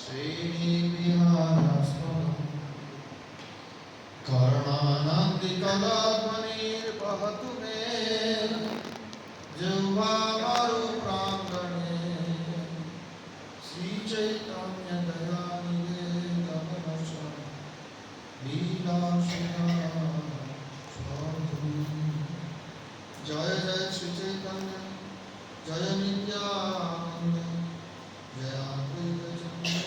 श्रीविहारस्वरम् कर्णानन्दिकलाध्वनिर्वहतु मे जिह्वामरु प्राङ्गणे श्रीचैतन्यदयानिधे लीलाशिखा जय जय श्री चैतन्य जय नित्यानंद जय अद्वैत चिन्मय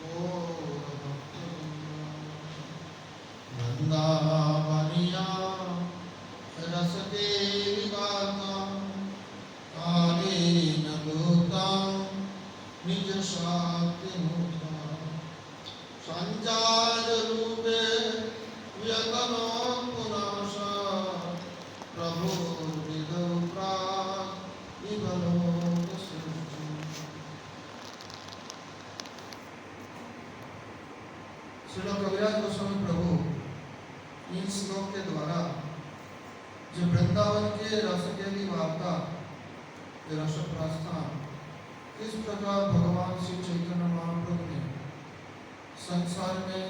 गौर वृंदावनिया रसके विवाता कालेन भूता निज शाक्ति मूर्ता संजात रूपे व्यतनो पुनः प्रभु विदो प्रागलो श्रील कविराज गोस्वामी प्रभु इन श्लोक के द्वारा जो वृंदावन के रसकेली वार्ता रस प्रस्थान किस प्रकार भगवान श्री चैतन्य महाप्रभु ने संसार में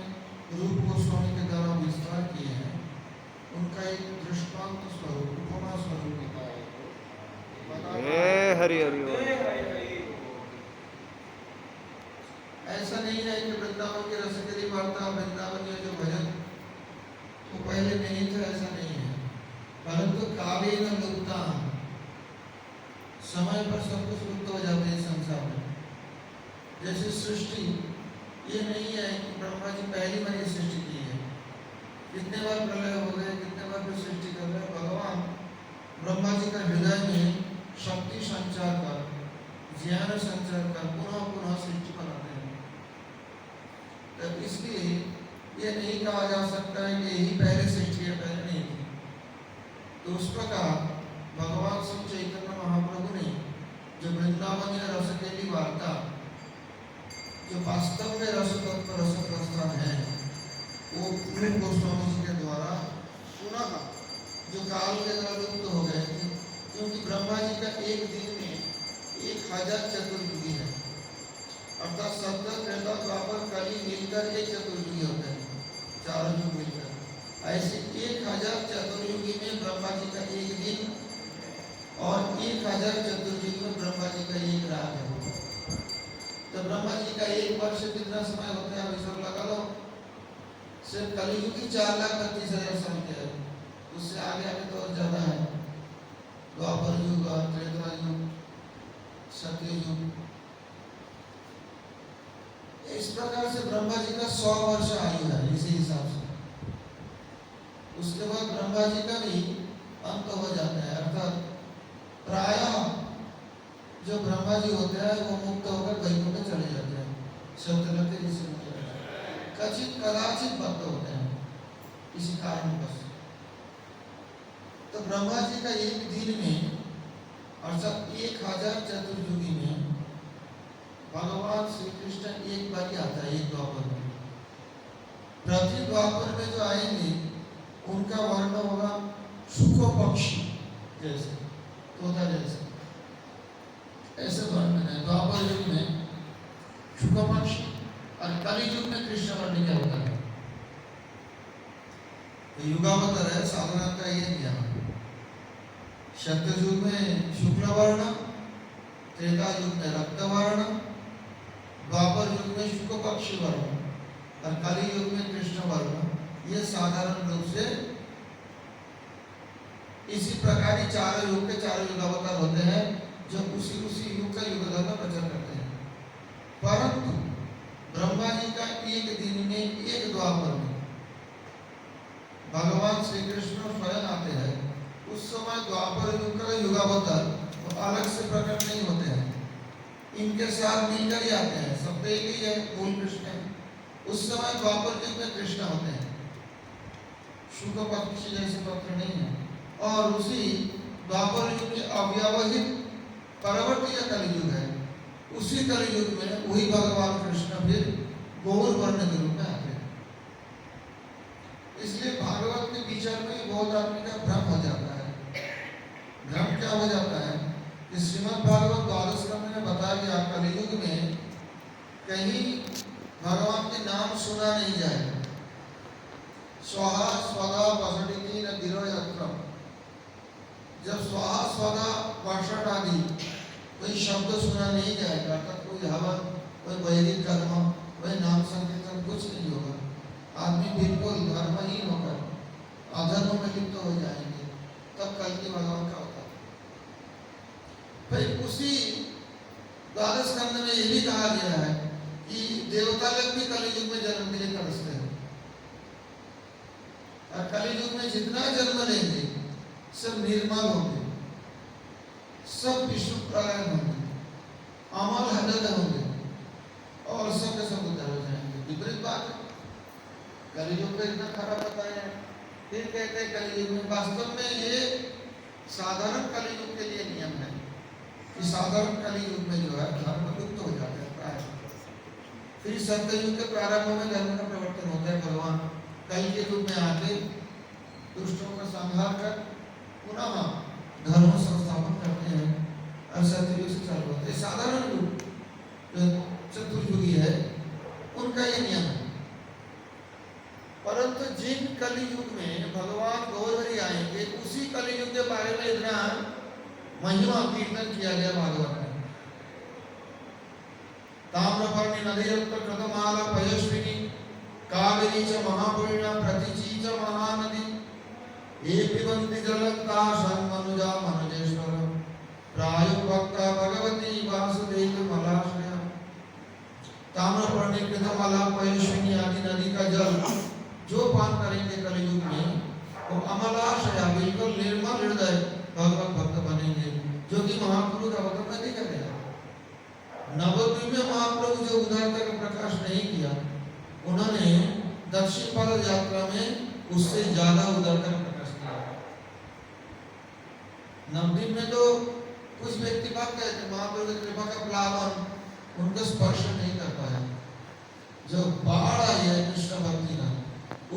रूप गोस्वामी के द्वारा विस्तार किए हैं उनका एक दृष्टांत स्वरूप उपमा स्वरूप हरि हरि ऐसा नहीं है कि वृंदावन के रसकेली वार्ता वृंदावन के जो भजन वो पहले नहीं था, ऐसा नहीं है, परंतु कालेन लुप्ता समय पर सब कुछ लुप्त हो जाते हैं संसार में। जैसे सृष्टि ये नहीं है कि ब्रह्मा जी पहली बार ये सृष्टि की है, कितने बार प्रलय हो गए, कितने बार फिर सृष्टि कर रहे। भगवान ब्रह्मा जी का हृदय में शक्ति संचार कर ज्ञान संचार कर पुनः पुनः सृष्टि बनाते हैं। तब इसलिए ये नहीं कहा जा सकता है कि यही पहले सृष्टि है, पहले नहीं थी। तो उस प्रकार भगवान श्री चैतन्य महाप्रभु ने जो वृंदावन या रसकेली वार्ता जो वास्तव में रस तत्व रस प्रस्थान है वो रूप गोस्वामी जी के द्वारा पुनः जो काल के द्वारा लुप्त हो गए थे, क्योंकि ब्रह्मा जी का एक दिन में 1000 चतुर्युगी है, अर्थात 70 त्रेता द्वापर कली मिलकर एक चतुर्युगी होता है, चारों युग मिलकर। ऐसे 1000 चतुर्युगी में ब्रह्मा जी का एक दिन और 1000 चतुर्युगी में ब्रह्मा जी का एक रात है। तो ब्रह्मा जी का एक वर्ष कितना समय होता है, अभी सब लगा लो। सिर्फ कलयुग की 4,32,000 समय है, उससे आगे आगे तो और ज्यादा है। द्वापर युग, त्रेता युग, सत्ययुग। इस प्रकार से ब्रह्मा जी का 100 वर्ष आयु है इसी हिसाब से। उसके बाद ब्रह्मा जी का भी अंत हो जाता है, अर्थात प्रायः जो ब्रह्मा जी होते हैं वो मुक्त होकर वैकुंठ में चले जाते हैं, सत्यलोक के ऋषि में चले जाते हैं। कचित कदाचित भक्त होते हैं किसी कारण बस। तो ब्रह्मा जी का एक दिन में अर्थात 1000 चतुर्युगी में भगवान श्री कृष्ण एक बार ही आता है, एक द्वापर में। प्रति द्वापर में जो आएंगे उनका वर्ण होगा शुक पक्षी जैसे, तोता जैसे, ऐसे वर्णन है। द्वापर युग में शुक पक्षी और कलि युग में कृष्ण वर्ण क्या होता है। तो युगावतार है साधारणतः ये नियम। सत्ययुग में शुक्ल वर्ण, त्रेता युग में रक्त वर्ण, द्वापर युग में शुक पक्षी वर्ण और कलि युग में कृष्ण वर्ण। ये साधारण रूप से इसी प्रकार ही चारों युग के चारों युगावतार होते हैं जो उसी युग का युग धर्म प्रचार करते हैं। परंतु ब्रह्मा जी का एक दिन में एक द्वापर में भगवान श्री कृष्ण स्वयं आते हैं। उस समय द्वापर युग का युगावतार वो अलग से प्रकट नहीं होते हैं, इनके साथ मिलकर ही आते हैं, सब एक ही है, मूल कृष्ण है। उस समय द्वापर युग में कृष्ण होते हैं, शुक पक्षी जैसे पत्र नहीं है। और उसी द्वापर युग के अव्यवहित परवर्ती कलयुग है, उसी कलयुग में वही भगवान कृष्ण फिर गौर वर्ण के रूप में आते हैं। इसलिए भागवत के विचार में बहुत आदमी का भ्रम हो जाता है। भ्रम क्या हो जाता है कि श्रीमद् भागवत द्वादश स्कंध में बताया गया कलयुग में सुना नहीं जाएगा। स्वाहा स्वधा वसटिति न गिरो यत्र, जब स्वाहा स्वधा वर्षण आदि कोई शब्द सुना नहीं जाएगा, तब कोई हवन, कोई वैदिक कर्म, कोई नाम संकीर्तन कुछ नहीं होगा। आदमी बिल्कुल धर्महीन होकर अधर्म में लिप्त हो जाएंगे, तब कल की भगवान का होता। भाई उसी द्वादश स्कंद में ये भी कहा गया है कि देवता लोग भी कलयुग में जन्म के लिए तरसते हैं, और कलयुग में जितना जन्म लेंगे सब निर्मल होंगे, सब विष्णु प्रलय होंगे, अमल हदद होंगे और सब के सब उद्धार हो जाएंगे। विपरीत बात है, कलयुग में इतना खराब बताया, फिर कहते हैं कलयुग में। वास्तव में ये साधारण कलयुग के लिए नियम है कि साधारण कलयुग में जो है धर्म लुप्त हो जाता है प्राय। फिर सत्ययुग के प्रारंभ में धर्म का प्रवर्तन होता है। भगवान कल के युग में आके दुष्टों का संहार कर पुनः धर्म संस्थापन करते हैं और सत्ययुग से चालू होते हैं। साधारण युग जो चतुर्युगी है उनका ये नियम है। परंतु जिन कलयुग में भगवान गौरहरि आएंगे, उसी कलयुग के बारे में इतना महिमा कीर्तन किया गया भागवत में। ताम्रपर्णी नदी कृतमाला पयस्विनी कावेरी च महापुण्य प्रतिची च महानदी ये पिबन्ति जलता मनुजा मनुजेश्वर प्रायो भक्ता भगवती वासुदेव मलाशया। ताम्रपर्णी कृतमाला पयस्विनी आदि नदी का जल जो पान करेंगे कलयुग में वो अमलाशया बिल्कुल निर्मल हृदय भगवत भक्त बनेंगे, जो कि महाप्रभु का वचन में देखा गया। नवद्वीप में महाप्रभु जो उदारता का प्रकाश नहीं किया, उन्होंने दक्षिण भारत यात्रा में उससे ज्यादा उदारता का प्रकाश किया। नवद्वीप में तो कुछ व्यक्ति बात कहते हैं महाप्रभु की कृपा का प्लावन उनको स्पर्श नहीं कर पाया। जो बाढ़ आई है कृष्ण भक्ति का,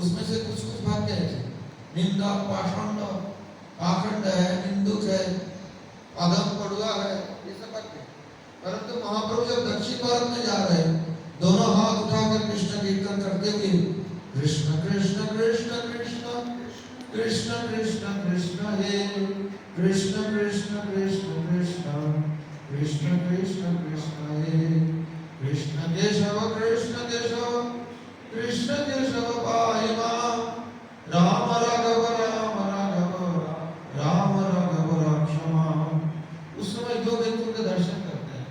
उसमें से कुछ कुछ भाग गए थे। निंदा पाषाण पाखंड है, निंदुक है, अधम पड़ुआ है, ये सब बात है। परंतु महाप्रभु जब दक्षिण भारत में जा रहे हैं, दोनों हाथ उठाकर कृष्ण कीर्तन करते हुए कृष्ण कृष्ण कृष्ण कृष्ण कृष्ण कृष्ण कृष्ण हे कृष्ण कृष्ण कृष्ण कृष्ण कृष्ण कृष्ण कृष्ण हे कृष्ण केशव कृष्ण केशव कृष्ण केशव पाहि मां राम राघव राम राघव राम राघव रक्ष मां। उस समय जो व्यक्ति उनके दर्शन करते हैं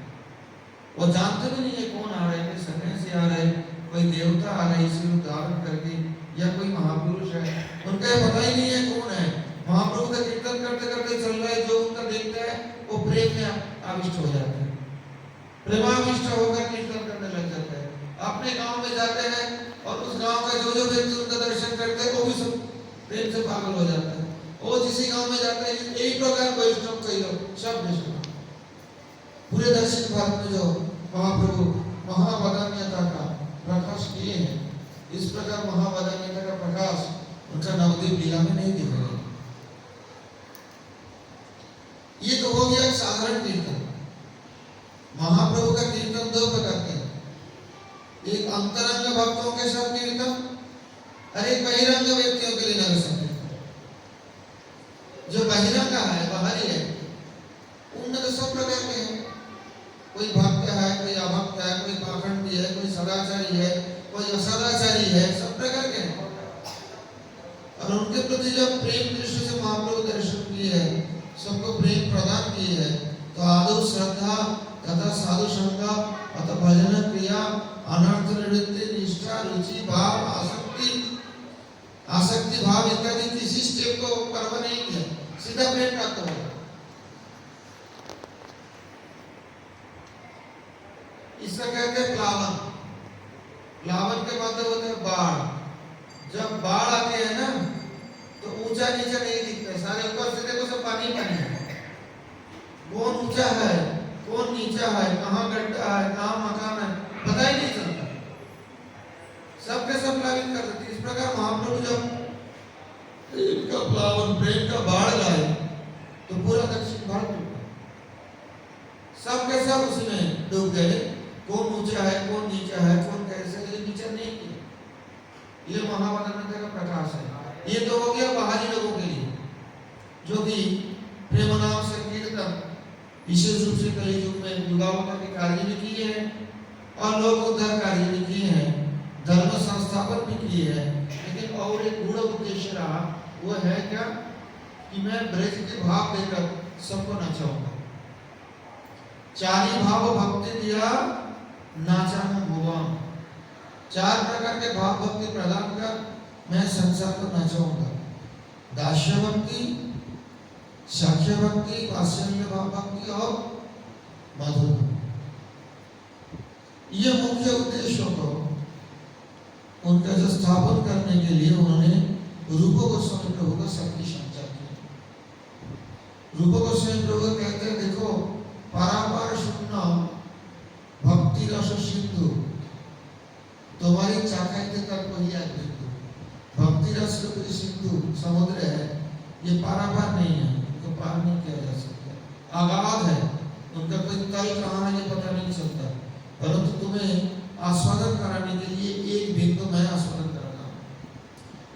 वो जानते भी नहीं है कौन आ रहे हैं, किस समय से आ रहे हैं, कोई देवता आ रहे हैं इसी रूप धारण करके या कोई महापुरुष है, उनका पता ही नहीं है कौन है। महाप्रभु का कीर्तन करते करते चल रहा है, जो उनका देखता है वो प्रेम में आविष्ट हो जाता है, प्रेमाविष्ट होकर कीर्तन करने लग जाता है। अपने गांव में जाते हैं और उस गांव का जो जो व्यक्ति उनका दर्शन करते हैं वो भी सब प्रेम से पागल हो जाता है। वो जिसी गांव में जाते हैं यही प्रकार वैष्णव कई लोग सब वैष्णव पूरे दक्षिण भारत में जो महाप्रभु महावदान्यता का प्रकाश किए हैं, इस प्रकार महावदान्यता का प्रकाश उनका नवद्वीप लीला में नहीं दिखेगा। ये तो हो गया साधारण कीर्तन। महाप्रभु का कीर्तन दो प्रकार के हैं, एक अंतरंग भक्तों के साथ कीर्तन और एक बहिरंग व्यक्तियों के लिए नगर संकीर्तन। जो बहिरंग है, बाहरी है, उनमें तो सब प्रकार के हैं। कोई भक्त है, कोई अभक्त है, कोई पाखंडी है, कोई सदाचारी है, कोई असदाचारी है, सब प्रकार के हैं। और उनके प्रति जब प्रेम दृष्टि से महाप्रभु दर्शन किए है, सबको प्रेम प्रदान किए है, तो आदौ श्रद्धा तथा साधु संग अतः भजन क्रिया अनर्थ निवृत्ति निष्ठा रुचि भाव आसक्ति भाव इत्यादि किसी स्टेप को परवाह नहीं किया, सीधा प्रेम प्राप्त हो। इसका कहते हैं प्लावन। प्लावन के मतलब होता है बाढ़। जब बाढ़ आती है ना तो ऊंचा नीचा नहीं दिखता, सारे ऊपर से देखो सब पानी पानी है। कौन ऊंचा है कौन नीचा है, कहाँ गड्ढा है कहाँ मकान है, पता ही नहीं चलता, सबके सब प्लावित कर देती। इस प्रकार महाप्रभु जब प्रेम का प्लावन प्रेम का बाढ़ लाए तो पूरा दक्षिण भारत डूबा, सबके सब उसमें डूब गए। कौन ऊंचा है कौन नीचा है, कौन कैसे, ये विचार नहीं किया। ये महावदनता का प्रकाश है। ये तो हो गया बाहरी लोगों के लिए, जो कि प्रेम नाम संकीर्तन विशेष रूप से कलयुग में युगावतार के कार्य भी किए हैं और लोक उद्धार कार्य भी किए हैं, धर्म संस्थापन भी किए हैं। लेकिन और एक गूढ़ उद्देश्य रहा, वो है क्या कि मैं ब्रज के भाव देकर सबको नचाऊंगा। चारी भाव भक्ति दिया नाचा में भुवन, चार प्रकार के भाव भक्ति प्रदान कर मैं संसार को नचाऊंगा। दास्य भक्ति, साख्य भक्ति, वात्सल्य भाव भक्ति और मधुर। ये मुख्य उद्देश्यों को उनका जो स्थापन करने के लिए उन्होंने रूप गोस्वामी प्रभु का शक्ति संचार किया। रूप गोस्वामी प्रभु कहते हैं, देखो पारापार शून्य भक्ति रस सिंधु, तुम्हारी चाकाइते तक वही है बिंदु। भक्ति रस रूप सिंधु समुद्र है, ये पारापार नहीं है, उनको पार नहीं किया जा सकता, अगाध है, उनका कोई तल कहाँ है ये पता नहीं चलता। परंतु तुम्हें आस्वादन कराने के लिए एक बिंदु मैं आस्वादन कराता हूँ।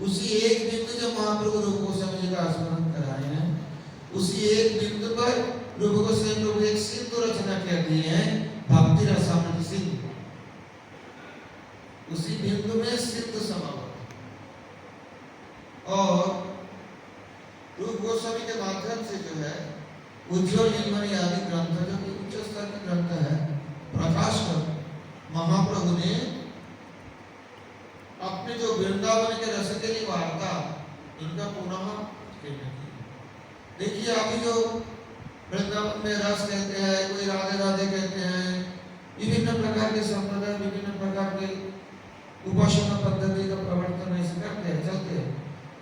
उसी एक बिंदु जो महाप्रभु रूप गोस्वामी जी का आस्वादन कराए हैं, उसी एक बिंदु पर रूप गोस्वामी प्रभु एक सिंधु रचना कर दी है, भक्ति रसामृत सिंधु। उसी बिंदु में सिंधु समावत और रूप गोस्वामी के माध्यम से जो है उज्ज्वल नीलमणि आदि ग्रंथ, जो कि उच्च स्तर के ग्रंथ है, प्रकाश कर महाप्रभु ने अपने जो वृंदावन के रस के लिए वार्ता इनका पुनः देखिए। अभी जो वृंदावन में रस कहते हैं, कोई राधे राधे कहते हैं, विभिन्न प्रकार के संप्रदाय, विभिन्न प्रकार के उपासना पद्धति का प्रवर्तन ऐसे करते हैं, चलते हैं।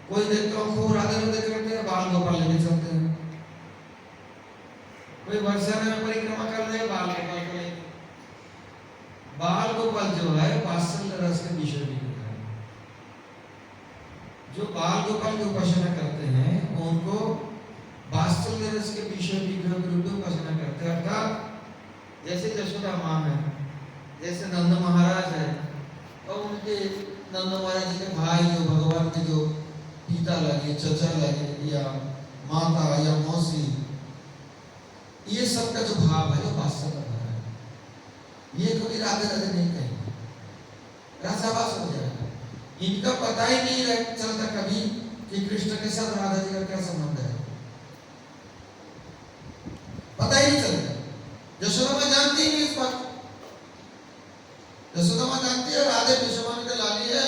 कोई देखता हूँ खूब राधे राधे करते हैं, बाल गोपाल लेके चलते हैं। कोई वर्षा में परिक्रमा कर रहे हैं, बाल गोपाल को लेके। बाल गोपाल जो है वात्सल्य रस के विषय भी है। जो बाल गोपाल की उपासना करते हैं उनको वात्सल्य रस के विषय विग्रह के रूप में उपासना करते हैं। अर्थात जैसे यशोदा माँ है, जैसे नंद महाराज है, और उनके नंद महाराज जी के भाई जो भगवान के जो पिता लगे, चचा लगे, या माता या मौसी, ये सब का जो भाव है वो वात्सल्य भाव है। ये कभी राधे राधे नहीं कहेंगे, रसाभास हो जाएगा। इनका पता ही नहीं चलता कभी कि कृष्ण के साथ राधा जी का क्या संबंध है, पता ही नहीं चलता। यशोदा माँ जानती ही नहीं इस बात। यशोदा माँ जानती है राधे विश्वमान के लाली है,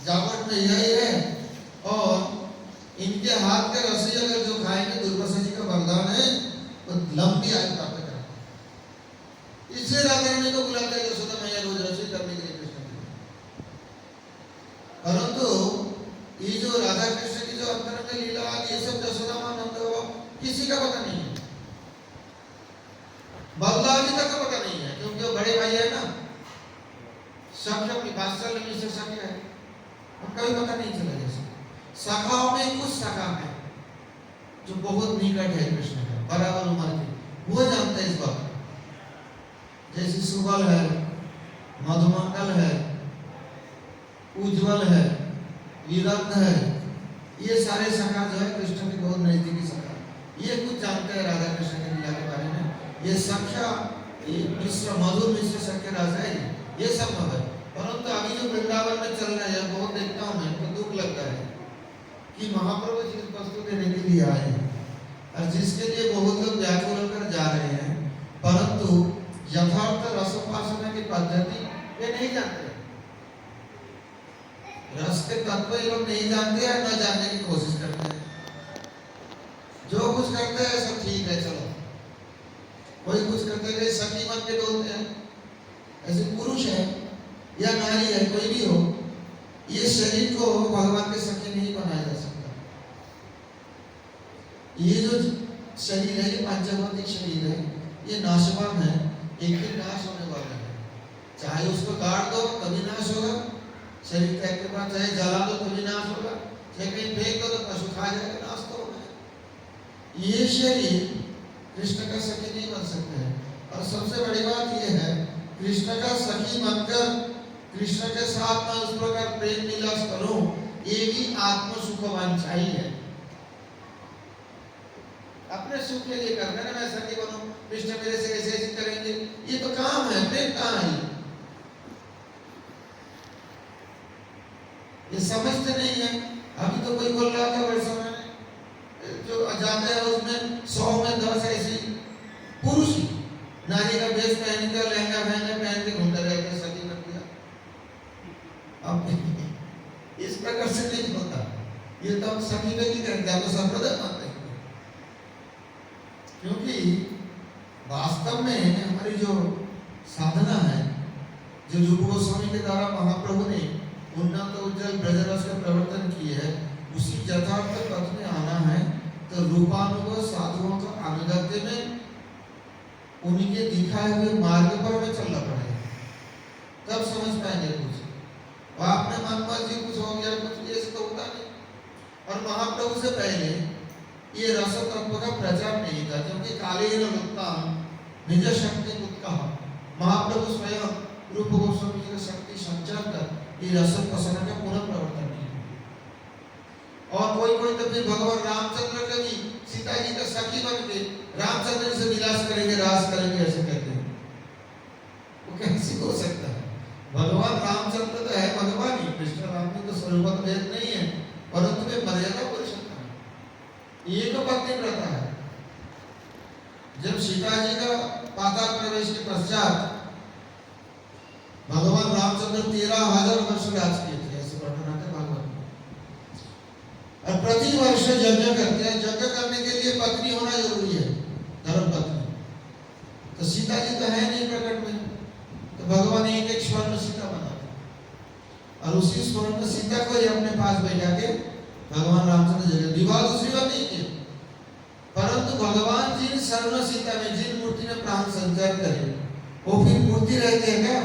जावट में यही है, और इनके हाथ के रसी अगर जो खाएंगे दुर्वासा जी का वरदान है, तो लंबी आयु प्राप्त करेंगे। इसलिए राधा रानी को बुलाते हैं यशोदा मैया रोज रसोई करने के लिए कृष्ण की। परंतु ये जो राधा कृष्ण की जो अंतरंग लीला आदि ये सब यशोदा माँ नंद किसी का पता नहीं है, बलदाव जी तक का पता नहीं है, क्योंकि वो बड़े भाई है ना, सख्य अपनी वात्सल्य में से सख्य है, उनका भी पता नहीं चला। जैसे शाखाओं में कुछ शाखा है जो बहुत निकट है कृष्ण का, बराबर उम्र के, वो जानते हैं इस बात। जैसे सुबल है, मधुमंगल है, उज्जवल है, विरक्त है, ये सारे शाखा जो है कृष्ण के बहुत नजदीकी शाखा, ये कुछ जानते हैं राधा कृष्ण के लीला के बारे में। ये सख्या, ये मिश्र, मधुर मिश्र सख्य राजा है, ये सब है। परंतु अभी जो वृंदावन में चल रहा है, बहुत देखता हूँ मैं, तो दुख लगता है कि महाप्रभु जी वस्तु देने के लिए आए हैं और जिसके लिए बहुत लोग व्याकुल होकर जा रहे हैं, परंतु यथार्थ रसोपासना की पद्धति वे नहीं जानते। रस के तत्व ये लोग नहीं जानते हैं, न जानने की कोशिश करते हैं। जो कुछ करते हैं सब ठीक है, चलो। कोई कुछ करते हैं सखी मन के डोलते हैं। ऐसे पुरुष है या नारी है, कोई भी हो, ये शरीर को भगवान के सखी नहीं बनाया जा सकता। ये जो शरीर है, ये पंचभौतिक शरीर है, ये नाशवान है, एक दिन नाश होने वाला है। चाहे उसको काट दो तभी नाश होगा, शरीर त्याग के बाद चाहे जला दो तभी नाश होगा, चाहे कहीं फेंक दो तो पशु खा जाएगा, नाश तो होगा। ये शरीर कृष्ण का सखी नहीं बन सकते हैं। और सबसे बड़ी बात यह है, कृष्ण का सखी बनकर कृष्ण के साथ मैं उस प्रकार प्रेम विलास करूं, ये भी आत्म सुख वांछा ही है। अपने सुख के लिए करना ना, मैं सखी बनूं, कृष्ण मेरे से ऐसे ऐसे करेंगे, ये तो काम है, प्रेम कहाँ है? ये समझते नहीं है। अभी तो कोई बोल रहा था वर्षों में जो जाते हैं उसमें 100 में 10 ऐसी पुरुष नारी का वेश पहन कर लहंगा पहन के घूमते रहते, सती कर दिया। अब इस प्रकार से नहीं होता, ये तो हम सभी में नहीं करते, हम संप्रदाय मानते हैं। क्योंकि वास्तव में हमारी जो साधना है, जो रूप गोस्वामी के द्वारा महाप्रभु ने उन्नत उज्जवल ब्रजरस का प्रवर्तन किए है, उसी यथार्थ पथ में आना है तो रूपानुभव साधुओं का अनुगत्य में उनके दिखाए हुए मार्ग पर हमें चलना पड़ेगा, तब समझ पाएंगे कुछ। और आपने मनमर्जी कुछ हो गया, कुछ ये तो होता नहीं। और महाप्रभु से पहले ये रस तत्व का प्रचार नहीं था, क्योंकि काले निज शक्ति उत्कहा, महाप्रभु स्वयं रूप गोस्वामी जी का शक्ति संचार कर ये रस प्रसन्न का पुनः प्रवर्तन किया। और कोई तो फिर भगवान रामचंद्र का भी सीता जी का सखी बन के रामचंद्र से विलास करेंगे, रास करेंगे, ऐसे कहते हैं। वो कैसे हो सकता है? भगवान रामचंद्र तो है भगवान ही, कृष्ण राम में तो स्वरूपत भेद नहीं है, परंतु वे मर्यादा पुरुषोत्तम है। ये तो पत्नी व्रता है। जब सीता जी का पाताल प्रवेश के पश्चात भगवान रामचंद्र 13,000 वर्ष राज किए थे, ऐसे वर्णन आता है भागवत में। और प्रति वर्ष यज्ञ करते हैं, यज्ञ करने के लिए पत्नी होना जरूरी है, धर्म पत्नी। तो सीता जी तो है नहीं प्रकट में, तो भगवान ने एक स्वर्ण सीता बना और उसी स्वर्ण सीता को ही अपने पास बैठा के भगवान रामचंद्र जगह विवाह दूसरी बार नहीं किया, परंतु भगवान जिन स्वर्ण सीता में, जिन मूर्ति में प्राण संचार करे, वो फिर मूर्ति रहते हैं क्या?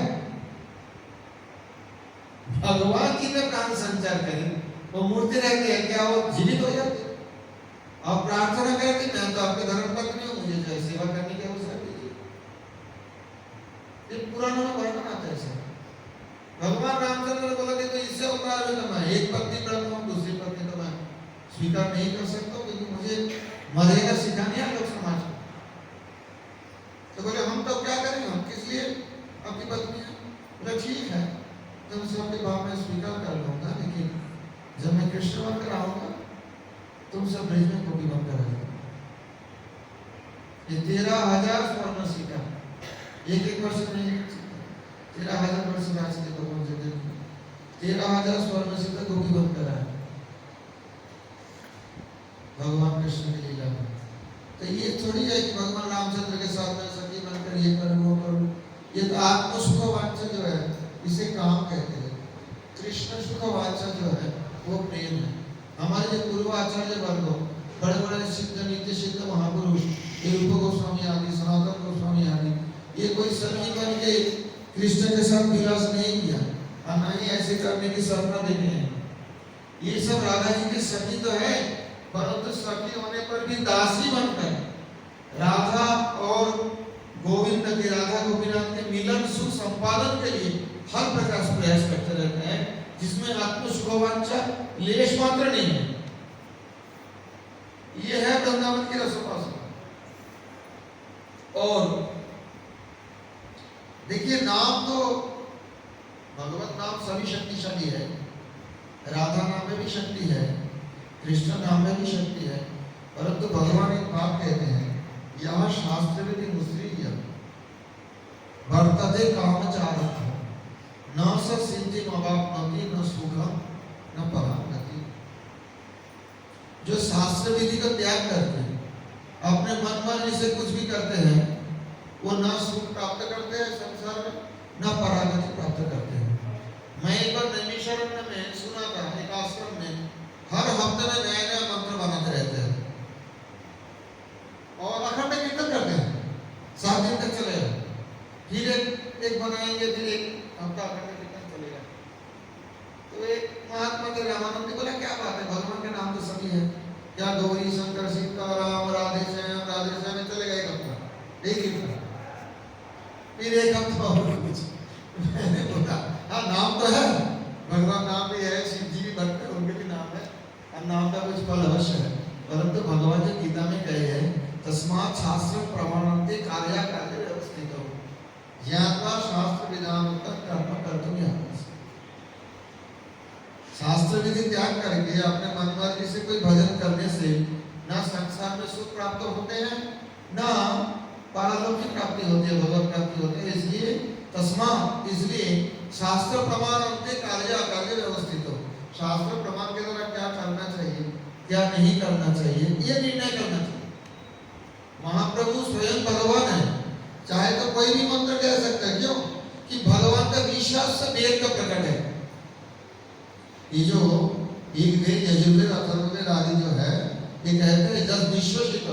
भगवान की में प्राण संचार करें वो मूर्ति रहती है क्या? वो जीवित हो जाती है। और प्रार्थना करती, मैं तो आपके धर्म पत्नी हूँ, मुझे जो सेवा करने की अवसर दीजिए। ये पुराणों में वर्णन आता है सर। भगवान रामचंद्र ने बोला कि तो इससे अवतार में तो मैं एक पत्नी व्रत हूँ, दूसरी पत्नी तो मैं स्वीकार नहीं कर सकता, क्योंकि मुझे मर्यादा सिखानी है लोग समाज को। तो बोले हम तो क्या करें, हम किस लिए अपनी पत्नी है? बोले ठीक है, तुम सबके भाव में स्वीकार कर लूंगा, लेकिन जब मैं कृष्ण बनकर आऊंगा तुम सब ब्रज में गोपी बनकर आएगा। ये 13,000 स्वर्ण सीता, एक वर्ष नहीं, 13,000 वर्ष राज के भगवान जगह 13,000 स्वर्ण सीता गोपी बनकर आए भगवान कृष्ण की लीला में। तो ये थोड़ी है कि भगवान रामचंद्र के साथ में सखी बनकर ये करूं वो करूं। ये तो आत्म सुख वांछा जो है, इसे काम कहते हैं। कृष्ण सुख वांछा जो है वो प्रेम है। हमारे जो पूर्वाचार्य वर्ग, बड़े बड़े सिद्ध नित्य सिद्ध महापुरुष, ये रूप गोस्वामी आदि, सनातन गोस्वामी आदि, ये कोई सखी बन के कृष्ण के साथ विलास नहीं किया और ना ही ऐसे करने की सपना देखे हैं। ये सब राधा जी के सखी तो है, परंतु सखी होने पर भी दासी बनकर राधा और गोविंद के, राधा गोपीनाथ के मिलन सुख संपादन के लिए हर प्रकार से प्रयास करते रहते हैं, जिसमें आत्म सुखवांछा लेश मात्र नहीं है। यह है वृंदावन की रसोपासना। और देखिए, नाम तो भगवत नाम सभी शक्तिशाली है, राधा नाम में भी शक्ति है, कृष्ण नाम में भी शक्ति है, परंतु भगवान एक बात कहते हैं, यह शास्त्र में मुस्री वर्तते कामचारः न स सिद्धिं अवाप्नोति न सुखं न परां गतिं। जो शास्त्र विधि का त्याग करते हैं, अपने मन मर्जी से कुछ भी करते हैं, वो न सुख प्राप्त करते हैं संसार में, न परागति प्राप्त करते हैं। मैं एक बार नैमिषारण्य में सुना था, एक आश्रम में हर हफ्ते में नया नया मंत्र बनाते रहते हैं और अखंड कीर्तन करते हैं, 7 दिन तक चलेगा। फिर एक बनाएंगे, फिर एक हफ्ता अखंड कीर्तन चलेगा। तो एक महात्मा थे रामानंद जी, बोला क्या बात है, भगवान के नाम तो सभी है, क्या गौरी शंकर सीताराम राधे श्याम में चलेगा एक हफ्ता, एक ही हफ्ता, फिर एक हफ्ता और कुछ। मैंने बोला हाँ नाम तो है, भगवान नाम भी है, शिव जी भी भक्त है, उनके भी नाम है, और नाम का कुछ फल अवश्य है। परंतु भगवान जो गीता में कहे हैं, तस्मात् शास्त्र प्रमाणन्ते कार्या कार्य व्यवस्थितो ज्ञात्वा शास्त्र विधानोक्तं कर्म कर्तुम् अर्हसि। शास्त्र विधि त्याग करके अपने मन मर्जी से कोई भजन करने से ना संसार में सुख प्राप्त होते हैं, ना परलोक की प्राप्ति होती है, भगवत प्राप्ति होती है। इसलिए तस्मात्, इसलिए शास्त्र प्रमाणन्ते कार्य कार्य व्यवस्थितो, शास्त्र प्रमाण के द्वारा क्या करना चाहिए क्या नहीं करना चाहिए ये निर्णय करना चाहिए। महाप्रभु स्वयं भगवान है, चाहे तो कोई भी मंत्र कह सकता है, क्यों कि भगवान का विश्वास से वेद का प्रकट है। ये जो एक वेद यजुर्वेद अथर्ववेद आदि जो है ये कहते हैं जब विश्वसित,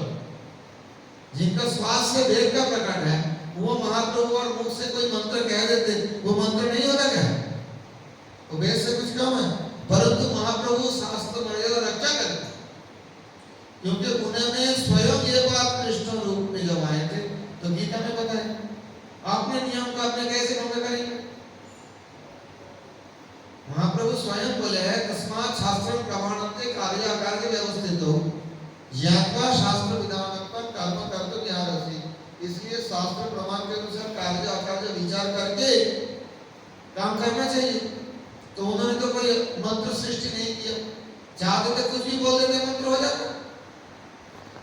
जिनका श्वास से वेद का प्रकट है, वो महाप्रभु और मुख से कोई मंत्र कह देते, वो मंत्र नहीं होता क्या? वो वेद से कुछ कम है, परंतु महाप्रभु शास्त्र मर्यादा रक्षा करते, क्योंकि उन्होंने स्वयं ये बात कृष्ण रूप में जब आए थे तो गीता में बताया, आपने नियम का आपने कैसे भंग करेंगे? महाप्रभु स्वयं बोले हैं, तस्मात् शास्त्र प्रमाणन्ते कार्य कार्य व्यवस्थितो ज्ञात्वा शास्त्र विधानोक्तं कर्म कर्तुम् अर्हसि। इसलिए शास्त्र प्रमाण के अनुसार कार्य अकार्य विचार करके काम करना चाहिए। तो उन्होंने तो कोई मंत्र सृष्टि नहीं किया, चाहते थे कुछ भी बोल देते मंत्र हो जाता।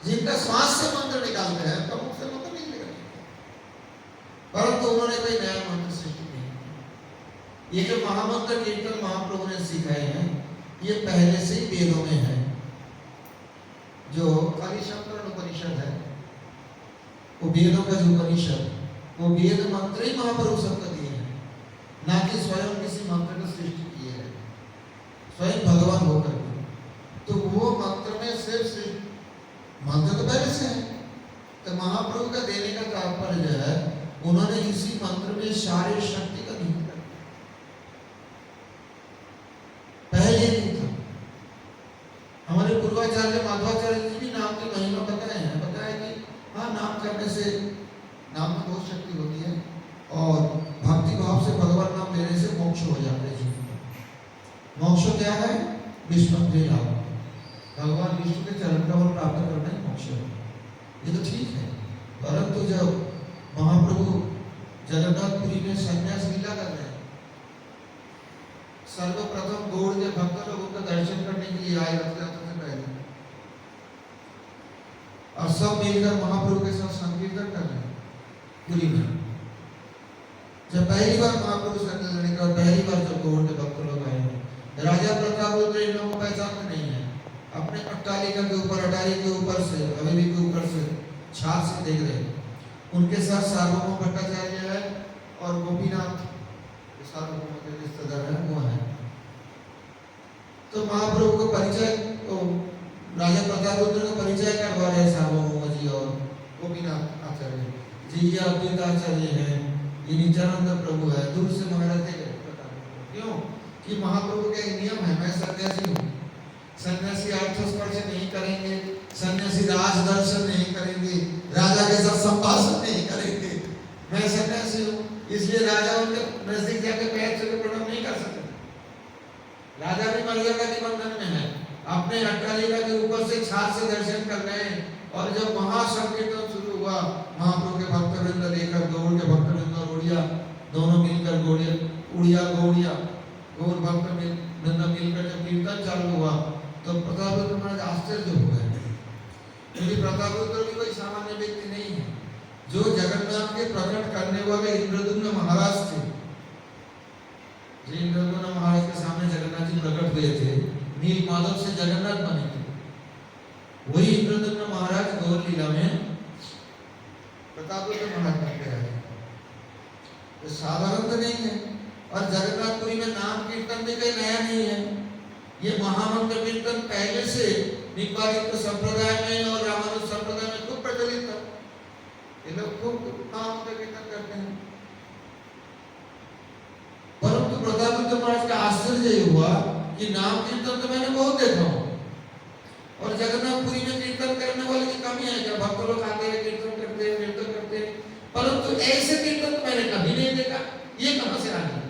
जिनका श्वास से मंत्र निकालते हैं प्रमुख से मंत्र नहीं निकलते, परंतु उन्होंने कोई नया मंत्र सृष्टि नहीं किया। ये जो महामंत्र कीर्तन महाप्रभु ने सिखाए हैं ये पहले से ही वेदों में है। जो कलिशंकर उपनिषद है, वो वेदों का जो उपनिषद, वो वेद मंत्र ही महाप्रभु सबको दिए हैं, ना कि स्वयं किसी मंत्र की सृष्टि की है, स्वयं भगवान होकर के। तो वो मंत्र में सिर्फ मंत्र तो पहले से है, तो महाप्रभु का देने का तात्पर्य जो है उन्होंने इसी मंत्र में सारी शक्ति का निहित कर दिया, पहले नहीं था। हमारे पूर्वाचार्य माधवाचार्य जी भी नाम की महिमा बताए हैं, बताया कि हाँ नाम करने से नाम में बहुत शक्ति होती है और भक्ति भाव से भगवान नाम लेने से मोक्ष हो जाते हैं जीवन में। मोक्ष क्या है? विष्णु लाभ, भगवान विष्णु के चरण कमल प्राप्त करना ही मोक्ष है। ये तो ठीक है, परंतु जब महाप्रभु जगन्नाथपुरी में संन्यास लीला कर रहे हैं, सर्वप्रथम गौड़ के भक्त लोग उनका दर्शन करने के लिए आए रथ यात्रा से पहले, और सब मिलकर महाप्रभु के साथ संकीर्तन कर रहे हैं पुरी में। जब पहली बार महाप्रभु संन्यास लेने के बाद पहली बार जब गौड़ के भक्त लोग आए, राजा प्रताप रुद्र इन लोगों को पहचान नहीं है, अपने अट्टालिका के ऊपर, अटारी के ऊपर से, हवेली के ऊपर से छात से देख रहे हैं। उनके साथ सार्वभौम भट्टाचार्य है और गोपीनाथ सार्वभौम के रिश्तेदार है वो है। तो महाप्रभु को परिचय, राजा प्रताप रुद्र को परिचय करवा रहे सार्वभौम जी और गोपीनाथ आचार्य जी। ये अद्वैत आचार्य है, ये नित्यानंद प्रभु है। दूर से महाराज देख रहे, क्यों कि महाप्रभु का एक नियम है, मैं सन्यासी हूँ, सन्यासी अर्थस्पर्श नहीं करेंगे, सन्यासी राज दर्शन नहीं करेंगे, राजा के साथ संभाषण नहीं करेंगे। मैं सन्यासी हूँ, इसलिए राजा उनके नजदीक जाकर पैर छू के प्रणाम नहीं कर सकते। राजा भी मर्यादा के बंधन में है, अपने अट्टालिका के ऊपर से छात से दर्शन कर रहे हैं। और जब महासंकीर्तन शुरू हुआ, महाप्रभु के भक्तवृंद लेकर गौड़ के भक्तवृंद और उड़िया दोनों मिलकर उड़िया गौड़ भक्त वृंद मिलकर जब कीर्तन चालू हुआ तो प्रताप रुद्र महाराज आश्चर्य हो गए, क्योंकि प्रताप रुद्र भी कोई सामान्य व्यक्ति नहीं है। जो जगन्नाथ के प्रकट करने वाले इंद्रद्युम्न महाराज थे, इंद्रद्युम्न महाराज के सामने जगन्नाथ जी प्रकट हुए थे, नील माधव से जगन्नाथ बने थे, वही इंद्रद्युम्न महाराज गौर लीला में प्रताप रुद्र महाराज बन गए। तो साधारण तो नहीं है, और जगन्नाथपुरी में नाम कीर्तन भी कोई नया नहीं है। ये महामंत्र कीर्तन पहले से निपालित संप्रदाय में और रामानुज संप्रदाय में खूब प्रचलित था। ये लोग खूब महामंत्र कीर्तन करते हैं। परंतु प्रताप रुद्र महाराज का आश्चर्य ये हुआ कि नाम कीर्तन तो मैंने बहुत देखा हूँ, और जगन्नाथपुरी में कीर्तन करने वाले की कमी है क्या? भक्त लोग आते हैं, कीर्तन करते हैं, कीर्तन करते हैं, परंतु ऐसे कीर्तन तो मैंने कभी नहीं देखा। ये कहां से आ गया?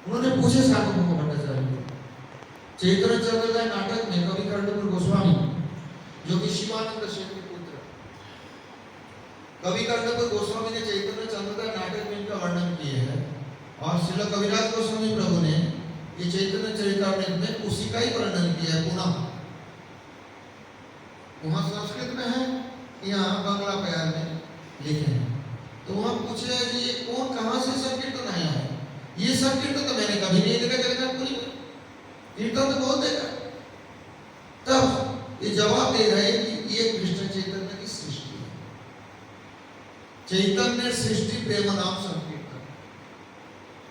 उन्होंने पूछे सार्वभौम भट्टाचार्य को, चैतन्य चंद्रोदय नाटक में कवि कर्णपुर गोस्वामी जो कि शिवानंद सेन के पुत्र, कवि कर्णपुर गोस्वामी ने चैतन्य चंद्रोदय नाटक में इनका वर्णन किया है और श्रील कविराज गोस्वामी प्रभु ने ये चैतन्य चरितामृत में उसी का ही वर्णन किया है पुनः। वहां संस्कृत में है, यहाँ बांग्ला प्यार में लिखे हैं। तो वहां पूछे जी ये कौन कहां से संकीर्तन आया है? ये संकीर्तन तो मैंने कभी नहीं देखा जगन्नाथपुरी में, कीर्तन तो बहुत देखा। तब ये जवाब दे रहे हैं कि ये कृष्ण चैतन्य की सृष्टि है, चैतन्य सृष्टि प्रेम नाम संकीर्तन,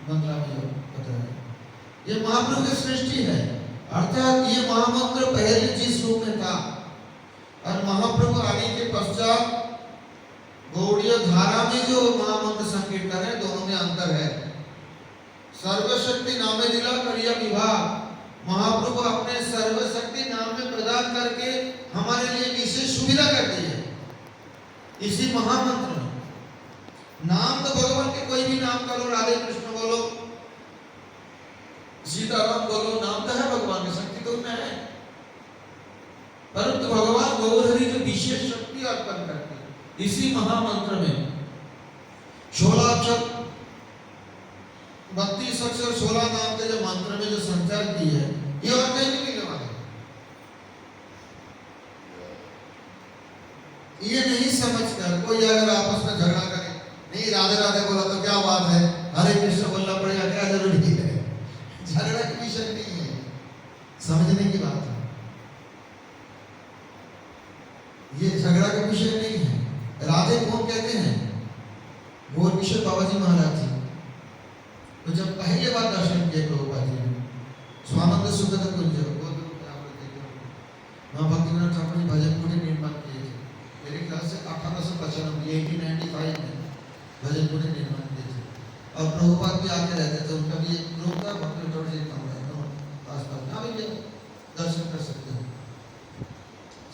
बांग्ला में जो पता है ये महाप्रभु की सृष्टि है। अर्थात ये महामंत्र पहले जिस रूप में था और महाप्रभु आने के पश्चात गौड़ीय धारा में जो महामंत्र संकीर्तन है दोनों में अंतर है। सर्वशक्ति नामे दिला करिया विवाह, महाप्रभु अपने सर्वशक्ति नाम में प्रदान करके हमारे लिए विशेष सुविधा कर दी है। इसी महामंत्र में नाम तो भगवान के कोई भी नाम करो, राधे कृष्ण बोलो, सीताराम बोलो, नाम तो है भगवान की, शक्ति तो उनमें है, परंतु भगवान गौरहरि जो विशेष शक्ति अर्पण करते हैं इसी महामंत्र में 16 अक्षर 32 अक्षर 16 नाम के जो मंत्र में जो संचार की है ये और कहीं नहीं मिलने वाले। ये नहीं समझकर कोई अगर आपस में झगड़ा करे, नहीं राधे राधे बोला तो क्या बात है, हरे कृष्ण बोलना पड़ेगा क्या जरूरी है, झगड़ा की विषय नहीं है, समझने की बात है। ये झगड़ा का विषय नहीं है। राधे कौन कहते हैं? गौर किशोर बाबा जी महाराज जी। तो जब पहली बार दर्शन किए प्रभुपाद जी ने स्वानंद सुगत कुंज मां भक्तिविनोद ठाकुर जी भजन कुटी निर्माण किए थे। मेरे ख्याल से 1895 में भजन कुटी निर्माण किए थे और प्रभुपाद भी आके रहते थे। उनका भी एक ग्रुप था, भक्तिविनोद जी का आसपास में अभी दर्शन कर सकते हो।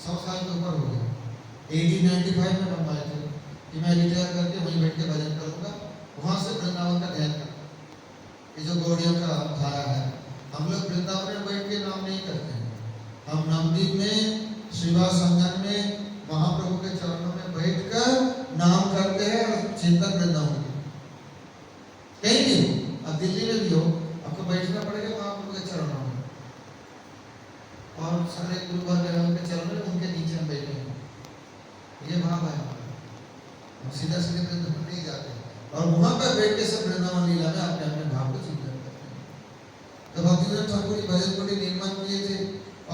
100 साल के ऊपर हो गया। 1895 में हम आए थे कि मैं रिटायर करके वहीं बैठ के भजन करूंगा, वहां से वृंदावन का ध्यान करता। ये जो गौड़ियों का धारा है, हम लोग वृंदावन में बैठ के नाम नहीं करते हैं, हम नवदीप में श्रीवास संगम में महाप्रभु के चरणों में बैठकर नाम करते हैं और चिंतन वृंदावन के कहीं भी हो। अब दिल्ली में भी हो, आपको बैठना पड़ेगा महाप्रभु के चरणों में और सारे गुरु वर्ग के चरणों में उनके नीचे हम बैठे हैं। ये भाव है हमारा, सीधा सीधे वृंदावन नहीं जाते और वहां पर बैठ के सब वृंदावन लीला में अपने अपने भाव को चिंतन करते हैं। तो भक्तिविनोद ठाकुर जी भजन कुटी निर्माण किए थे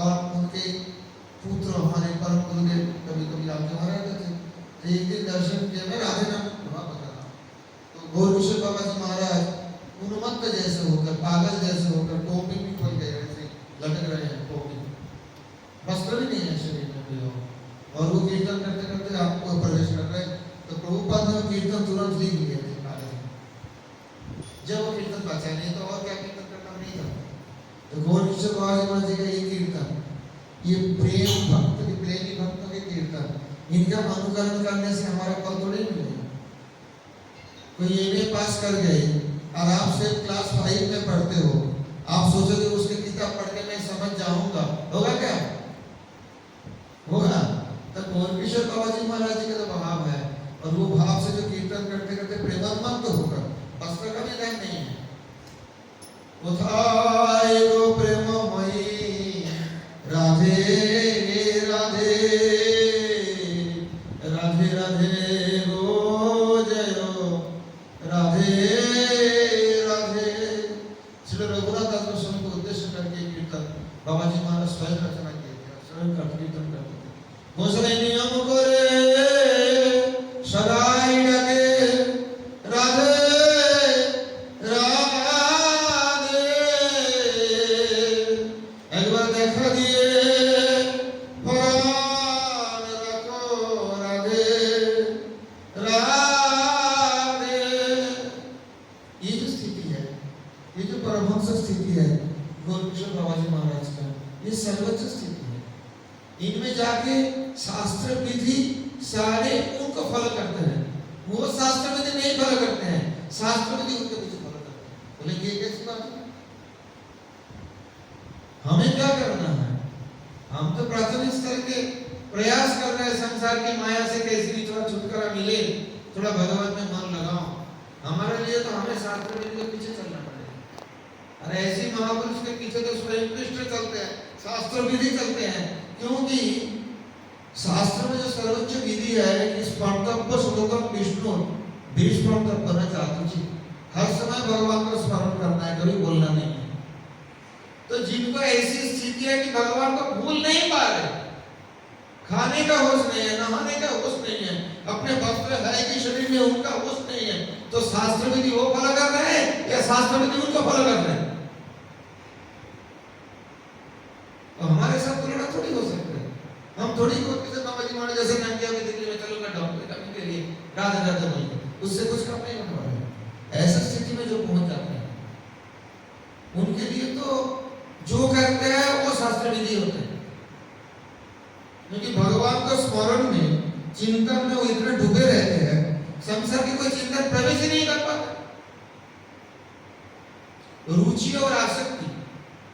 और उनके पुत्र हमारे परम गुरुदेव कभी कभी रामजी महाराज थे। तो एक दिन दर्शन किया, मैं राधे नाम प्रभाव बता रहा हूँ, तो गौर किशोर बाबा जी महाराज उन्मत्त जैसे होकर, पागल जैसे होकर, टोपी भी खोल गए ऐसे लटक रहे हैं, टोपी वस्त्र भी नहीं है शरीर में कोई और वो कीर्तन करते करते आपको प्रवेश कर रहे हैं। तो प्रभुपाद ने कीर्तन तुरंत लिख लिए थे जब वो कीर्तन बचा नहीं तो और क्या कीर्तन करना नहीं था। तो गौर किशोर बाबा जी का ये कीर्तन, ये प्रेम भक्त की प्रेमी भक्तों के कीर्तन, इनका अनुकरण करने से हमारा फल थोड़ी मिलेगा। कोई एमए पास कर गए और आप से क्लास 5 में पढ़ते हो, आप सोचोगे उसके किताब पढ़ के मैं समझ जाऊंगा, होगा क्या? होगा। तो गौर किशोर बाबा जी महाराज जी का तो भाव है और वो भाव से जो कीर्तन करते करते प्रेमात्मक तो होगा, वस्त्र का भी ध्यान नहीं है। उठाए गो प्रेममयी राधे राधे राधे राधे गो जयो राधे राधे। श्री रघुनाथ दास गोस्वामी को उद्देश्य करके कीर्तन बाबा जी महाराज स्वयं रचना किए थे, स्वयं का कीर्तन करते थे। घोषणे नियम करे सदाई डके राधे राधे, एक बार देखा दिए भगवान रखो राधे राधे। ये जो स्थिति है, ये जो परमहंस स्थिति है गौर किशोर बाबा जी महाराज का, ये सर्वोच्च स्थिति है। इनमें जाके शास्त्र विधि सारे उनको फॉलो करते हैं, वो शास्त्र विधि नहीं फॉलो करते हैं, शास्त्र विधि उनके पीछे फॉलो करते हैं। बोले ये कैसी बात है? क्या करना है? हम तो प्राथमिक स्तर के प्रयास कर रहे हैं संसार की माया से कैसे भी थोड़ा छुटकारा मिले, थोड़ा भगवान में मन लगाओ। हमारे लिए तो हमें शास्त्र विधि के पीछे चलना पड़ेगा। अरे ऐसे महापुरुष के पीछे तो स्वयं कृष्ण चलते हैं, शास्त्र विधि चलते हैं, क्योंकि शास्त्र में जो सर्वोच्च विधि है कि स्मर्तव्य श्लोकम विष्णु भीष्म तर्पण चातुची, हर समय भगवान का स्मरण करना है, कभी बोलना नहीं है। तो जिनको ऐसी स्थिति है कि भगवान को भूल नहीं पा रहे, खाने का होश नहीं है, नहाने का होश नहीं है, अपने वस्त्र है कि शरीर में उनका होश नहीं है, तो शास्त्र विधि वो फॉलो कर रहे हैं या शास्त्र विधि उनको फॉलो कर रहे हैं? तो हमारे साथ तुलना थोड़ी हो सकती है। हम थोड़ी कोई से बाबा जी महाराज जैसे नाम किया कि दिल्ली में चलूंगा डॉक्टर करने के लिए, राधे राधे बोल उससे कुछ काम नहीं होने वाला है। ऐसी स्थिति में जो पहुंच जाते हैं उनके लिए तो जो करते हैं वो शास्त्र विधि होते हैं, क्योंकि भगवान को स्मरण में चिंतन में वो इतने डूबे रहते हैं, संसार की कोई चिंतन प्रवेश ही नहीं कर पाते। रुचि और आसक्ति,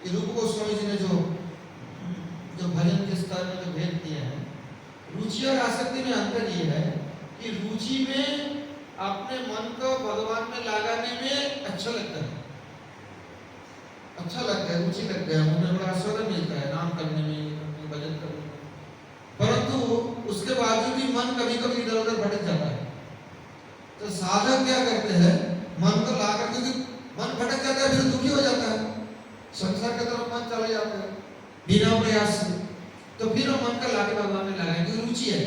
ये रूप गोस्वामी जी ने जो भजन के स्तर में जो भेद किया है, रुचि और आसक्ति में अंतर ये है कि रुचि में अपने मन को भगवान में लगाने में अच्छा लगता है, रुचि लगता है, उन्हें बड़ा आस्वादन मिलता है नाम करने में, भजन करने में, परंतु उसके बावजूद भी मन कभी कभी इधर उधर भटक जाता है। तो साधक क्या करते हैं, मन को ला करके, क्योंकि मन भटक जाता है फिर दुखी हो जाता है, संसार की तरफ मन चला जाता है बिना प्रयास से, तो फिर वो मन का लाके भगवान में लगाए, क्योंकि रुचि है।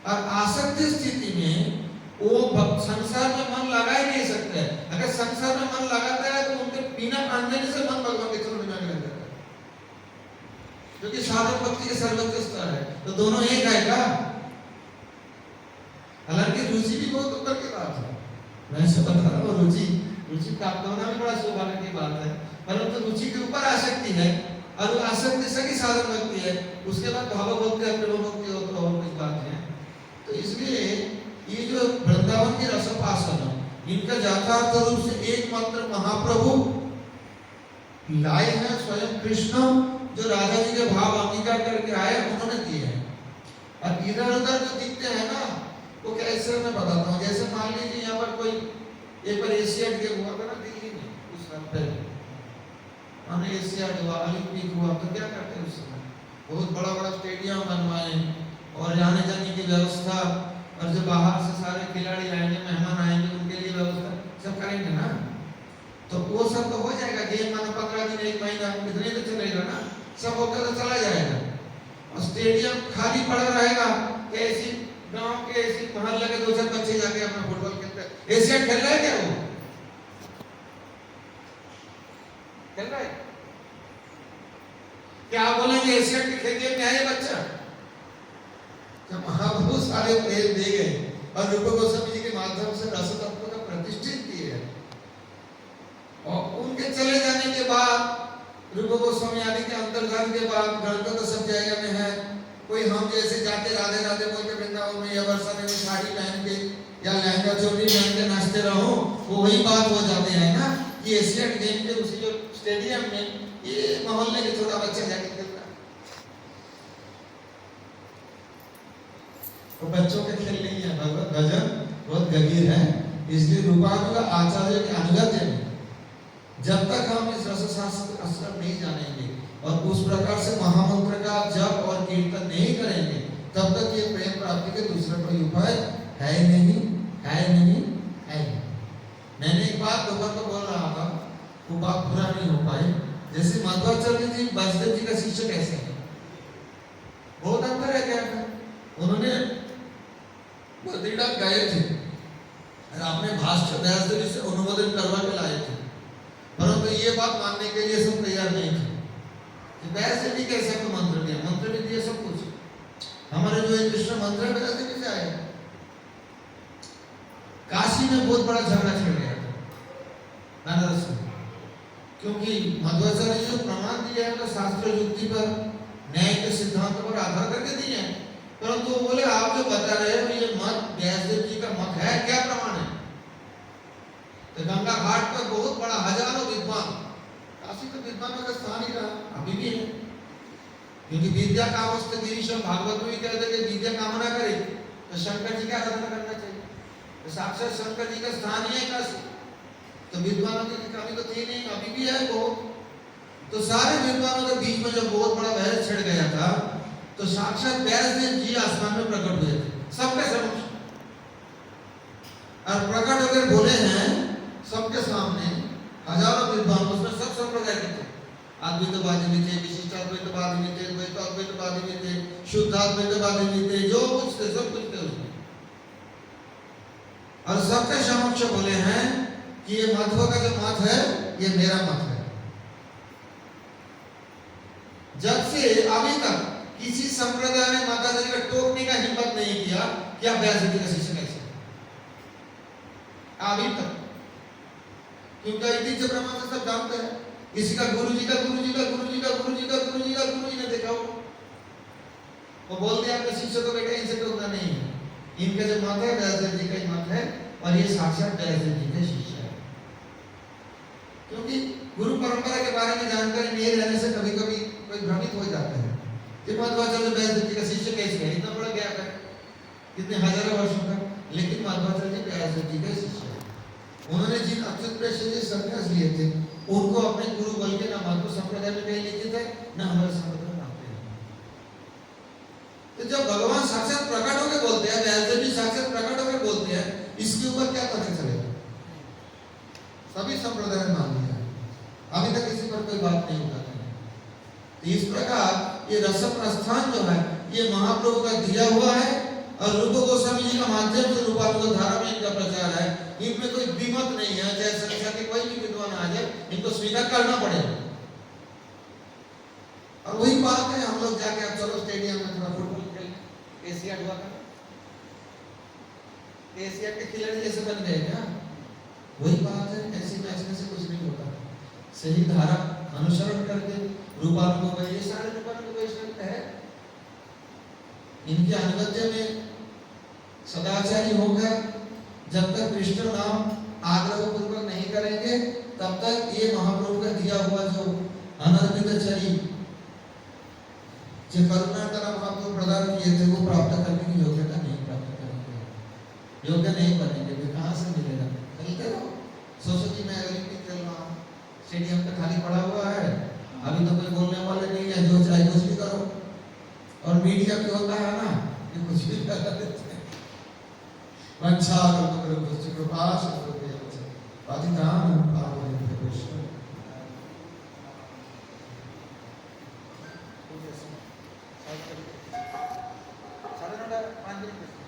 और आसक्ति स्थिति में वो संसार में मन लगा ही नहीं सकते। अगर संसार में मन लगाता है तो उनके बिना आंदोलन से मन भगवान के चरणों में जाने लग जाता है, क्योंकि साधक भक्ति के सर्वोच्च स्तर है। तो दोनों एक है क्या? हालांकि रुचि भी बहुत ऊपर की बात है, मैं ऐसा बता रहा हूँ, रुचि प्राप्त होना भी बड़ा सौभाग्य की बात है, परंतु रुचि के ऊपर आसक्ति है, और वो आसक्ति से ही साधन भक्ति है, उसके बाद भाव भक्ति और प्रेम भक्ति हो तो और कुछ बात है। तो इसलिए ये जो वृंदावन की रसोपासना, इनका यथार्थ रूप से एकमात्र महाप्रभु लाए हैं, स्वयं कृष्ण जो राधा जी के भाव अंगीकार करके आए उन्होंने दिए हैं। और इधर उधर जो दिखते हैं ना, वो कैसे मैं बताता हूँ। जैसे मान लीजिए यहाँ पर कोई एक बार एशियाड गेम हुआ था ना दिल्ली में, उस साल पहले एशियाड हुआ, ओलंपिक हुआ, तो क्या करते हैं उस समय बहुत बड़ा बड़ा स्टेडियम बनवाए और आने जाने की व्यवस्था, और जो बाहर से सारे खिलाड़ी आएंगे, मेहमान आएंगे, उनके लिए व्यवस्था सब करेंगे ना, तो वो सब तो हो जाएगा। गेम मानो 15 दिन 1 महीना इतने तो चलेगा ना, सब होकर तो चला जाएगा। और स्टेडियम खाली पड़ा रहेगा, ऐसी गांव के ऐसी मोहल्ले के 2-4 बच्चे जाके अपना फुटबॉल खेलते हैं। एशिया खेल रहा है क्या? वो खेल रहा है क्या? आप बोलेंगे एशिया के खेल में है ये बच्चा? जब महाप्रभु सारे प्रेम दे गए और रूप गोस्वामी जी के माध्यम से रस तत्व का प्रतिष्ठित किए, और उनके चले जाने के बाद रूप गोस्वामी आदि के अंतर्धान के बाद ग्रंथ तो सब जगह में है। कोई हम जैसे जाके राधे राधे बोल के वृंदावन में या वर्षा में साड़ी पहन के या लहंगा चोली पहन के नाचते रहो, वो वही बात हो जाते हैं ना कि एशियन गेम के उसी जो स्टेडियम में ये मोहल्ले के छोटा बच्चा जाके खेलता है, वो बच्चों के खेल नहीं है। भगवत भजन बहुत गंभीर है, इसलिए रूपानुग आचार्य के अनुगत्य में जब तक हम इस रसशास्त्र का असर नहीं जानेंगे और उस प्रकार से महामंत्र का जप और कीर्तन नहीं करेंगे, तब तक ये प्रेम प्राप्ति के दूसरा कोई उपाय है नहीं। मैंने एक बात दोपहर को बोल रहा था, वो बात पूरा नहीं हो पाई। जैसे मध्वाचार्य जी वासुदेव जी का शिष्य कैसे है, बहुत अंतर है क्या? उन्होंने बद्रीनाथ गए थे और अपने भाष्य व्यासदेव जी से अनुमोदन करवा के लाए थे, परंतु ये बात मानने के लिए सब तैयार नहीं थे। व्यासदेव जी कैसे को मंत्र दिया, मंत्र भी दिए सब कुछ। हमारे जो कृष्ण मंत्र है व्यासदेव जी से आए। काशी में बहुत बड़ा झगड़ा छिड़ गया था बनारस में, क्योंकि मध्वाचार्य जी जो प्रमाण दिया है तो शास्त्र युक्ति पर, न्याय के सिद्धांत पर आधार करके दिए हैं, परंतु वो बोले आप जो बता रहे हो ये मत व्यासदेव जी का मत है, क्या प्रमाण है? तो गंगा घाट पर बहुत बड़ा हजारों विद्वान काशी तो विद्वानों का स्थान ही रहा, अभी भी है। क्योंकि विद्या कामस्त गिरीशम, भागवत में भी कहते हैं कि विद्या कामना करे तो शंकर जी का आराधना करना चाहिए। तो साक्षात शंकर जी का स्थान ही है काशी। तो विद्वानों की कमी तो थी नहीं, अभी भी है बहुत। तो सारे विद्वानों के बीच में जब बहुत बड़ा बहस छिड़ गया था, तो साक्षात व्यासदेव जी आसमान में प्रकट हुए थे सबके समक्ष, और प्रकट होकर बोले हैं सबके सामने, हजारों विद्वान, उसमें सब संप्रदाय के थे। अद्वैतवादी भी थे, विशिष्टाद्वैतवादी भी थे, द्वैताद्वैतवादी भी थे, शुद्धाद्वैतवादी भी थे, जो कुछ थे सब कुछ थे उसमें। और सबके समक्ष बोले हैं कि ये माधव का जो मत है ये मेरा मत है। जब से अभी तक किसी संप्रदाय ने माता जी का टोकने का हिम्मत नहीं किया कि आप व्यास जी का शिष्य कैसे, अभी तक। क्योंकि इतनी से ब्रह्मा सब जानते हैं, किसी का गुरु जी का गुरु जी का गुरु जी का गुरु जी का गुरु जी का गुरु जी ने देखा वो बोल दिया आपके शिष्य को बेटा इनसे टोकना नहीं है, इनका जो मत है व्यास जी का ही मत है, और ये साक्षात व्यास जी के शिष्य है। क्योंकि गुरु परंपरा के बारे में जानकारी नहीं रहने से कभी कभी कोई भ्रमित हो जाता है कि मध्वाचार्य व्यास जी का शिष्य कैसे है, इतना बड़ा गैप है कितने हजारों वर्षों का, लेकिन मध्वाचार्य जी व्यास जी के शिष्य है। उन्होंने जिन अच्युत प्रेषित से संन्यास लिए थे उनको अपने गुरु बल के न माधव संप्रदाय में कहीं लिखित है न हमारे संप्रदाय में आते हैं। तो जब भगवान साक्षात प्रकट होकर बोलते हैं, व्यास जी साक्षात प्रकट होकर बोलते हैं, इसके ऊपर क्या पता चलेगा? सभी संप्रदाय में मान लिया, अभी तक किसी पर कोई बात नहीं उठाते हैं। तो इस प्रकार ये रस प्रस्थान जो है ये महाप्रभु का दिया हुआ है, और रूप गोस्वामी जी का माध्यम से रूपानुग धारा में इनका प्रचार है। इनमें कोई विमत नहीं है, चाहे संसार के कोई भी विद्वान आ जाए इनको स्वीकार करना पड़ेगा। और वही बात है, हम लोग जाके अब चलो स्टेडियम में थोड़ा फुटबॉल खेल, एशियाड हुआ था, एशियाड के खिलाड़ी जैसे बन गए क्या? वही बात है, ऐसे मैच में से कुछ नहीं होता। सही धारा अनुसरण करके रूपानुग, ये सारे रूपानुग वैष्णव है, इनके अनुगत्य में सदाचारी होकर जब तक कृष्ण नाम आग्रह पूर्वक नहीं करेंगे तब तक ये महाप्रभु का दिया हुआ जो अनर्पित चरी जो करुणा तरह महाप्रभु प्रदान किए थे वो प्राप्त करने की योग्यता नहीं प्राप्त करेंगे, योग्य नहीं बनेंगे। वे कहाँ से मिलेगा? खेलते रहो, सोचो कि मैं ओलंपिक खेल रहा हूँ, स्टेडियम पे खाली पड़ा हुआ है, अभी तो कोई बोलने वाले नहीं है, जो चाहे कुछ भी करो। और मीडिया भी होता है ना, ये कुछ भी कर देते हैं। वंशा करो कुछ कृपाश करो ये अधिकाम पावन कृष्ण। साढ़े 9:05